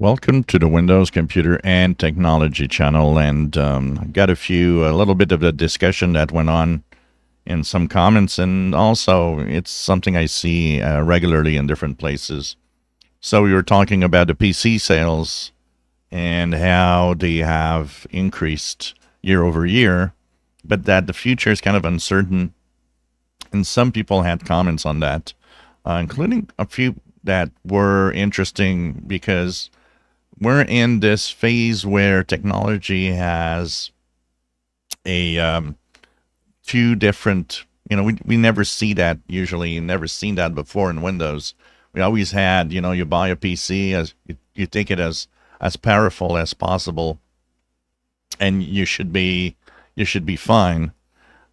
Welcome to the Windows Computer and Technology channel, and got a little bit of a discussion that went on in some comments, and also it's something I see regularly in different places. So we were talking about the PC sales and how they have increased year over year, but that the future is kind of uncertain, and some people had comments on that, including a few that were interesting because we're in this phase where technology has a few different, we never see that usually, never seen that before in Windows. We always had, you buy a PC as you take it as powerful as possible, and you should be fine.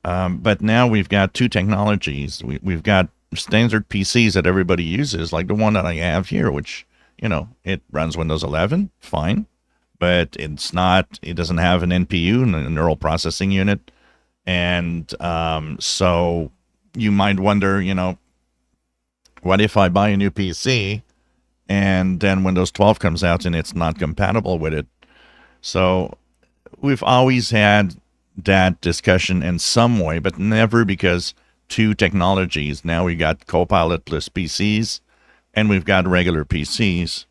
But now we've got two technologies. We've got standard PCs that everybody uses, like the one that I have here, which it runs Windows 11, fine, but it doesn't have an NPU, a neural processing unit. And so you might wonder, what if I buy a new PC and then Windows 12 comes out and it's not compatible with it? So we've always had that discussion in some way, but never because two technologies. Now we got Copilot plus PCs and we've got regular PCs.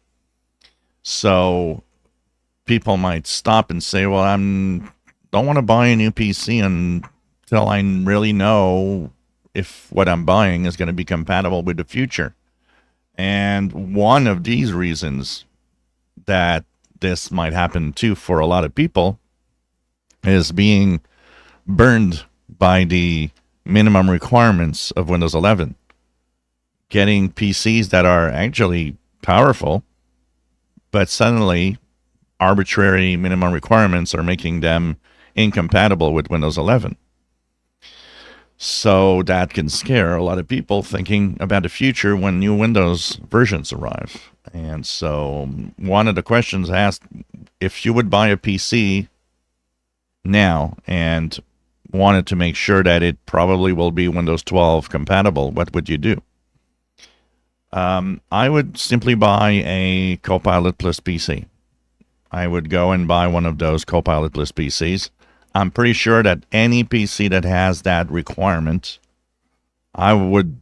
So people might stop and say, well, don't want to buy a new PC until I really know if what I'm buying is going to be compatible with the future. And one of these reasons that this might happen too for a lot of people is being burned by the minimum requirements of Windows 11. Getting PCs that are actually powerful, but suddenly arbitrary minimum requirements are making them incompatible with Windows 11. So that can scare a lot of people thinking about the future when new Windows versions arrive. And so one of the questions asked, if you would buy a PC now and wanted to make sure that it probably will be Windows 12 compatible, what would you do? I would simply buy a Copilot plus PC. I would go and buy one of those Copilot plus PCs. I'm pretty sure that any PC that has that requirement, I'm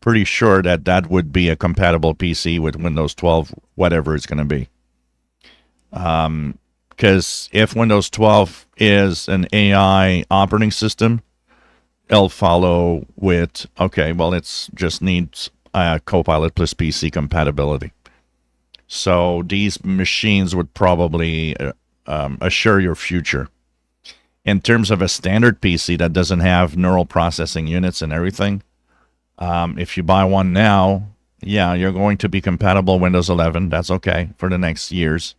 pretty sure that that would be a compatible PC with Windows 12, whatever it's going to be. Because if Windows 12 is an AI operating system, it'll follow with, okay, well, it just needs Copilot plus PC compatibility. So these machines would probably assure your future. In terms of a standard PC that doesn't have neural processing units and everything, if you buy one now, yeah, you're going to be compatible Windows 11. That's okay for the next years.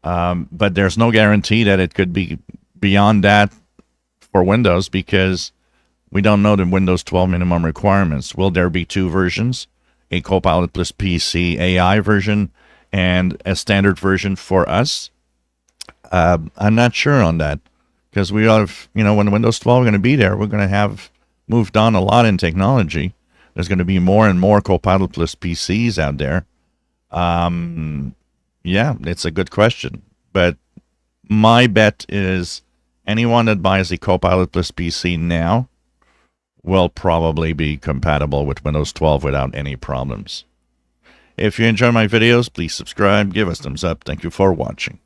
But there's no guarantee that it could be beyond that for Windows because we don't know the Windows 12 minimum requirements. Will there be two versions, a Copilot plus PC AI version and a standard version for us? I'm not sure on that because we have, when Windows 12 is going to be there, we're going to have moved on a lot in technology. There's going to be more and more Copilot plus PCs out there. Yeah, it's a good question. But my bet is anyone that buys a Copilot plus PC now will probably be compatible with Windows 12 without any problems. If you enjoy my videos, please subscribe, give us thumbs up. Thank you for watching.